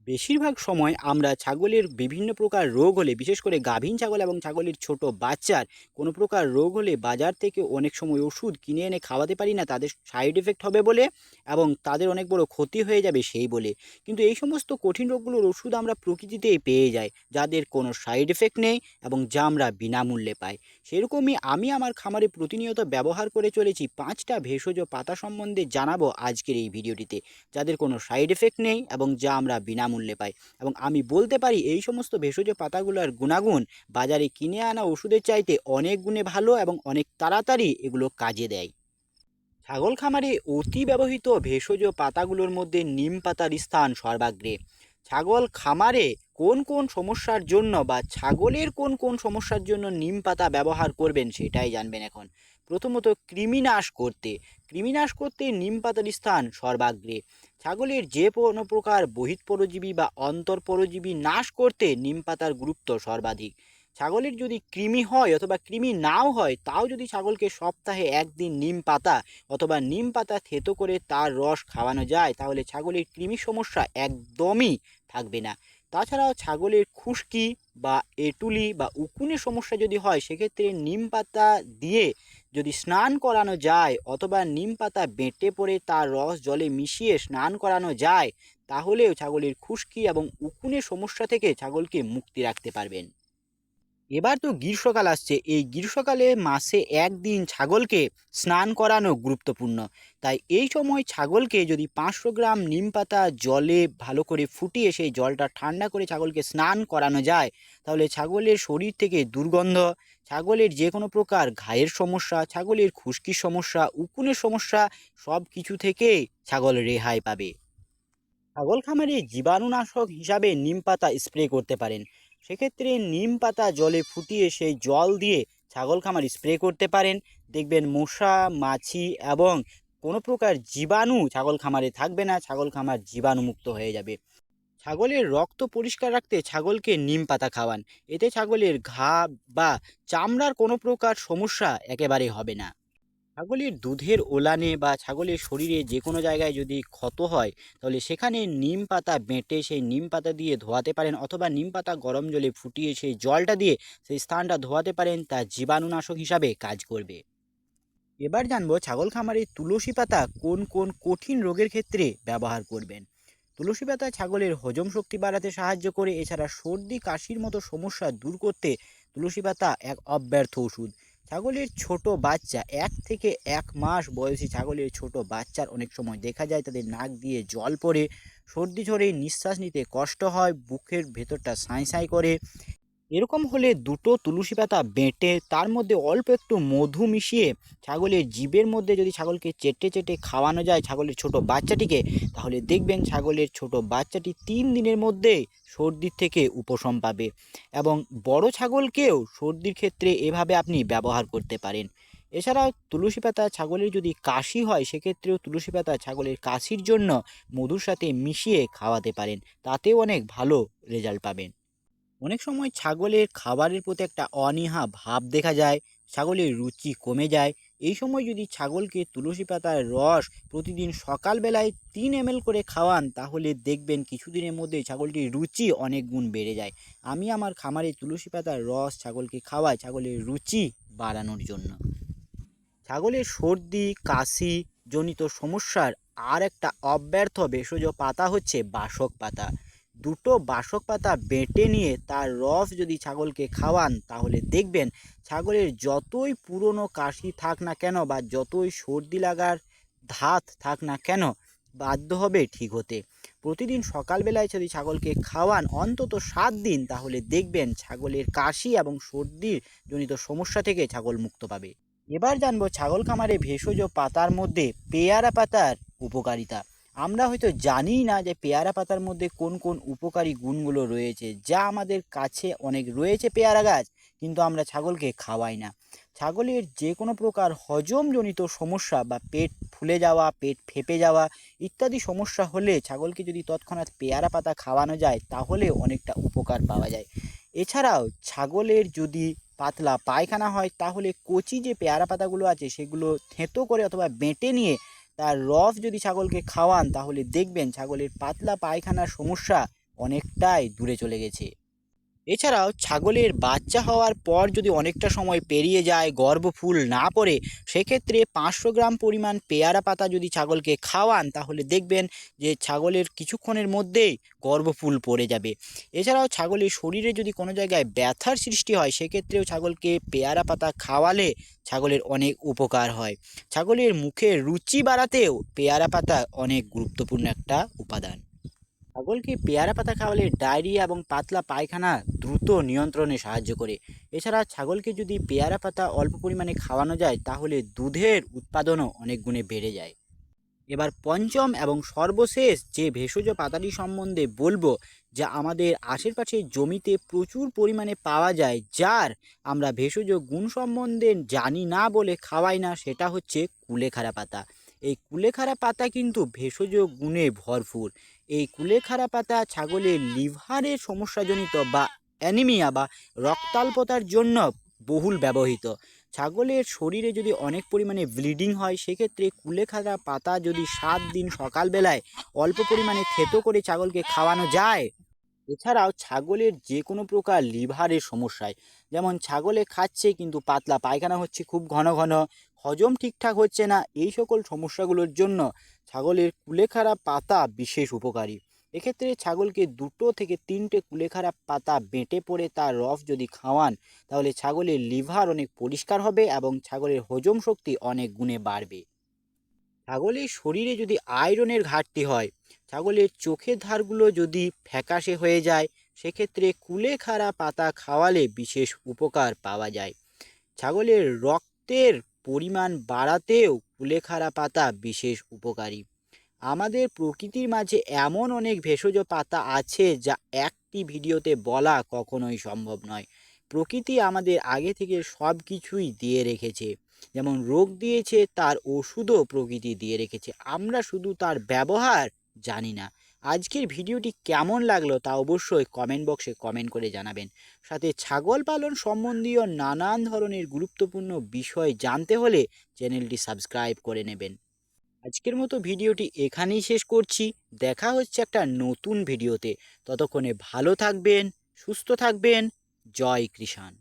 বেশিরভাগ সময় আমরা ছাগলের বিভিন্ন প্রকার রোগ হলে, বিশেষ করে গাভীন ছাগল এবং ছাগলের ছোট বাচ্চার কোনো প্রকার রোগ হলে বাজার থেকে অনেক সময় ওষুধ কিনে এনে খাওয়াতে পারি না, তাদের সাইড এফেক্ট হবে বলে এবং তাদের অনেক বড় ক্ষতি হয়ে যাবে সেই বলে। কিন্তু এই সমস্ত কঠিন রোগগুলোর ওষুধ আমরা প্রকৃতিতেই পেয়ে যাই, যাদের কোনো সাইড এফেক্ট নেই এবং যা আমরা বিনামূল্যে পাই। সেরকমই আমি আমার খামারে প্রতিনিয়ত ব্যবহার করে চলেছি 5টা ভেষজ পাতা সম্বন্ধে জানাবো আজকের এই ভিডিওটিতে, যাদের কোনো সাইড এফেক্ট নেই এবং যা আমরা বিনামূল্যে পাই। এবং আমি বলতে পারি এই সমস্ত ভেষজ পাতাগুলোর গুণাগুণ বাজারে কিনে আনা ওষুধের চাইতে অনেক গুণে ভালো এবং অনেক তাড়াতাড়ি এগুলো কাজে দেয়। ছাগল খামারে অতি ব্যবহৃত ভেষজ পাতাগুলোর মধ্যে নিম পাতার স্থান সর্বাগ্রে। ছাগল খামারে কোন কোন সমস্যার জন্য বা ছাগলের কোন কোন সমস্যার জন্য নিম পাতা ব্যবহার করবেন সেটাই জানবেন এখন। প্রথমত, কৃমিনাশ করতে নিম পাতার স্থান সর্বাগ্রে। ছাগলের যে কোনো প্রকার বহিঃপরজীবী বা অন্তঃপরজীবী নাশ করতে নিম পাতার গুরুত্ব সর্বাধিক। ছাগলের যদি কৃমি হয় অথবা কৃমি নাও হয়, তাও যদি ছাগলকে সপ্তাহে একদিন নিম পাতা অথবা নিম পাতা থেতো করে তার রস খাওয়ানো যায়, তাহলে ছাগলের কৃমি সমস্যা একদমই থাকবে না। তাছাড়াও ছাগলের খুশকি বা এঁটুলি বা উকুনের সমস্যা যদি হয়, সেক্ষেত্রে নিম পাতা দিয়ে যদি স্নান করানো যায় অথবা নিম পাতা বেটে পড়ে তার রস জলে মিশিয়ে স্নান করানো যায়, তাহলেও ছাগলের খুশকি এবং উকুনের সমস্যা থেকে ছাগলকে মুক্তি রাখতে পারবেন। এবার তো গ্রীষ্মকাল আসছে, এই গ্রীষ্মকালে মাসে একদিন ছাগলকে স্নান করানো গুরুত্বপূর্ণ। তাই এই সময় ছাগলকে যদি 500 গ্রাম নিম পাতা জলে ভালো করে ফুটিয়ে সেই জলটা ঠান্ডা করে ছাগলকে স্নান করানো যায়, তাহলে ছাগলের শরীর থেকে দুর্গন্ধ, ছাগলের যে কোনো প্রকার ঘায়ের সমস্যা, ছাগলের খুশকির সমস্যা, উকুনের সমস্যা, সব কিছু থেকে ছাগল রেহাই পাবে। ছাগল খামারে জীবাণুনাশক হিসাবে নিম পাতা স্প্রে করতে পারেন। সেক্ষেত্রে নিম পাতা জলে ফুটিয়ে সেই জল দিয়ে ছাগল খামার স্প্রে করতে পারেন। দেখবেন মশা, মাছি এবং কোনো প্রকার জীবাণু ছাগল খামারে থাকবে না, ছাগল খামার জীবাণুমুক্ত হয়ে যাবে। ছাগলের রক্ত পরিষ্কার রাখতে ছাগলকে নিম পাতা খাওয়ান। এতে ছাগলের ঘা বা চামড়ার কোনো প্রকার সমস্যা একেবারে হবে না। ছাগলের দুধের ওলানে বা ছাগলের শরীরে যে কোনো জায়গায় যদি ক্ষত হয়, তাহলে সেখানে নিম পাতা বেটে সেই নিম পাতা দিয়ে ধোয়াতে পারেন অথবা নিম পাতা গরম জলে ফুটিয়ে সেই জলটা দিয়ে সেই স্থানটা ধোয়াতে পারেন, তা জীবাণুনাশক হিসাবে কাজ করবে। এবার জানবো ছাগল খামারে তুলসী পাতা কোন কোন কঠিন রোগের ক্ষেত্রে ব্যবহার করবেন। তুলসী পাতা ছাগলের হজম শক্তি বাড়াতে সাহায্য করে, এছাড়া সর্দি কাশির মতো সমস্যা দূর করতে তুলসী পাতা এক অব্যর্থ ওষুধ। ছাগলের ছোট বাচ্চা 1 থেকে 1 মাস বয়সী ছাগলের ছোট বাচ্চার অনেক সময় দেখা যায় তাদের নাক দিয়ে জল পড়ে, সর্দি ঝরে নিঃশ্বাস নিতে কষ্ট হয়, বুকের ভেতরটা সাঁই সাঁই করে। এরকম হলে দুটো তুলসী পাতা বেটে তার মধ্যে অল্প একটু মধু মিশিয়ে ছাগলের জিভের মধ্যে যদি ছাগলকে চেটে চেটে খাওয়ানো যায় ছাগলের ছোট বাচ্চাটিকে, তাহলে দেখবেন ছাগলের ছোট বাচ্চাটি 3 দিনের মধ্যে সর্দির থেকে উপশম পাবে। এবং বড় ছাগলকেও সর্দির ক্ষেত্রে এভাবে আপনি ব্যবহার করতে পারেন। এছাড়াও তুলসী পাতা ছাগলের যদি কাশি হয়, সেক্ষেত্রেও তুলসী পাতা ছাগলের কাশির জন্য মধুর সাথে মিশিয়ে খাওয়াতে পারেন, তাতেও অনেক ভালো রেজাল্ট পাবেন। অনেক সময় ছাগলের খাবারের প্রতি একটা অনীহা ভাব দেখা যায়, ছাগলের রুচি কমে যায়। এই সময় যদি ছাগলকে তুলসী পাতার রস প্রতিদিন সকালবেলায় 3 ml করে খাওয়ান, তাহলে দেখবেন কিছুদিনের মধ্যে ছাগলটির রুচি অনেক গুণ বেড়ে যায়। আমি আমার খামারে তুলসী পাতার রস ছাগলকে খাওয়াই ছাগলের রুচি বাড়ানোর জন্য। ছাগলের সর্দি কাশি জনিত সমস্যার আর একটা অব্যর্থ ভেষজ পাতা হচ্ছে বাসক পাতা। দুটো বাসক পাতা বেটে নিয়ে তার রস যদি ছাগলকে খাওয়ান, তাহলে দেখবেন ছাগলের যতই পুরনো কাশি থাক না কেন বা যতই সর্দি লাগার ধাত থাক না কেন, বাধ্য হবে ঠিক হতে। প্রতিদিন সকালবেলায় যদি ছাগলকে খাওয়ান অন্তত 7 দিন, তাহলে দেখবেন ছাগলের কাশি এবং সর্দির জনিত সমস্যা থেকে ছাগল মুক্ত পাবে। এবার জানবো ছাগল খামারে ভেষজ পাতার মধ্যে পেয়ারা পাতার উপকারিতা। আমরা হয়তো জানিই না যে পেয়ারা পাতার মধ্যে কোন কোন উপকারী গুণগুলো রয়েছে, যা আমাদের কাছে অনেক রয়েছে পেয়ারা গাছ, কিন্তু আমরা ছাগলকে খাওয়াই না। ছাগলের যে কোনো প্রকার হজমজনিত সমস্যা বা পেট ফুলে যাওয়া, পেট ফেঁপে যাওয়া ইত্যাদি সমস্যা হলে ছাগলকে যদি তৎক্ষণাৎ পেয়ারা পাতা খাওয়ানো যায়, তাহলে অনেকটা উপকার পাওয়া যায়। এছাড়াও ছাগলের যদি পাতলা পায়খানা হয়, তাহলে কচি যে পেয়ারা পাতাগুলো আছে সেগুলো থেঁতো করে অথবা বেটে নিয়ে তার রস যদি ছাগলকে খাওয়ান, তাহলে দেখবেন ছাগলের পাতলা পায়খানার সমস্যা অনেকটাই দূরে চলে গেছে। এছাড়াও ছাগলের বাচ্চা হওয়ার পর যদি অনেকটা সময় পেরিয়ে যায়, গর্ভফুল না পড়ে, সেক্ষেত্রে 500 গ্রাম পরিমাণ পেয়ারা পাতা যদি ছাগলকে খাওয়ান, তাহলে দেখবেন যে ছাগলের কিছুক্ষণের মধ্যেই গর্ভফুল পড়ে যাবে। এছাড়াও ছাগলের শরীরে যদি কোনো জায়গায় ব্যথার সৃষ্টি হয়, সেক্ষেত্রেও ছাগলকে পেয়ারা পাতা খাওয়ালে ছাগলের অনেক উপকার হয়। ছাগলের মুখের রুচি বাড়াতেও পেয়ারা পাতা অনেক গুরুত্বপূর্ণ একটা উপাদান। ছাগলকে পেয়ারা পাতা খাওয়ালে ডায়রিয়া এবং পাতলা পায়খানা দ্রুত নিয়ন্ত্রণে সাহায্য করে। এছাড়া ছাগলকে যদি পেয়ারা পাতা অল্প পরিমাণে খাওয়ানো যায়, তাহলে দুধের উৎপাদনও অনেক গুণে বেড়ে যায়। এবার পঞ্চম এবং সর্বশেষ যে ভেষজ পাতাটি সম্বন্ধে বলবো, যা আমাদের আশেপাশের জমিতে প্রচুর পরিমাণে পাওয়া যায়, যার আমরা ভেষজ গুণ সম্বন্ধে জানি না বলে খাওয়াই না, সেটা হচ্ছে কুলেখাড়া পাতা। এই কুলেখাড়া পাতা কিন্তু ভেষজ গুণে ভরপুর। এই কুলেখাড়া পাতা ছাগলের লিভারের সমস্যাজনিত বা অ্যানিমিয়া বা রক্তাল্পতার জন্য বহুল ব্যবহৃত। ছাগলের শরীরে যদি অনেক পরিমাণে ব্লিডিং হয়, সেক্ষেত্রে কুলেখাড়া পাতা যদি 7 দিন সকালবেলায় অল্প পরিমাণে থেতো করে ছাগলকে খাওয়ানো যায়। এছাড়াও ছাগলের যে কোনো প্রকার লিভারের সমস্যায়, যেমন ছাগলে খাচ্ছে কিন্তু পাতলা পায়খানা হচ্ছে খুব ঘন ঘন, হজম ঠিকঠাক হচ্ছে না, এই সকল সমস্যাগুলোর জন্য ছাগলের কুলেখাড়া পাতা বিশেষ উপকারী। এক্ষেত্রে ছাগলকে 2 থেকে 3টে কুলেখাড়া পাতা বেটে পড়ে তার রস যদি খাওয়ান, তাহলে ছাগলের লিভার অনেক পরিষ্কার হবে এবং ছাগলের হজম শক্তি অনেক গুণে বাড়বে। ছাগলের শরীরে যদি আয়রনের ঘাটতি হয়, ছাগলের চোখের ধারগুলো যদি ফ্যাকাশে হয়ে যায়, সেক্ষেত্রে কুলেখাড়া পাতা খাওয়ালে বিশেষ উপকার পাওয়া যায়। ছাগলের রক্তের পরিমাণ বাড়াতেও কুলেখাড়া পাতা বিশেষ উপকারী। আমাদের প্রকৃতির মাঝে এমন অনেক ভেষজ পাতা আছে, যা একটি ভিডিওতে বলা কখনোই সম্ভব নয়। প্রকৃতি আমাদের আগে থেকে সব কিছুই দিয়ে রেখেছে। যেমন রোগ দিয়েছে, তার ওষুধও প্রকৃতি দিয়ে রেখেছে, আমরা শুধু তার ব্যবহার জানি না। আজকের ভিডিওটি কেমন লাগলো তা অবশ্যই কমেন্ট বক্সে কমেন্ট করে জানাবেন। সাথে ছাগল পালন সম্বন্ধীয় নানান ধরনের গুরুত্বপূর্ণ বিষয় জানতে হলে চ্যানেলটি সাবস্ক্রাইব করে নেবেন। আজকের মতো ভিডিওটি এখানেই শেষ করছি। দেখা হচ্ছে একটা নতুন ভিডিওতে। ততক্ষণে ভালো থাকবেন, সুস্থ থাকবেন। জয় কৃষাণ।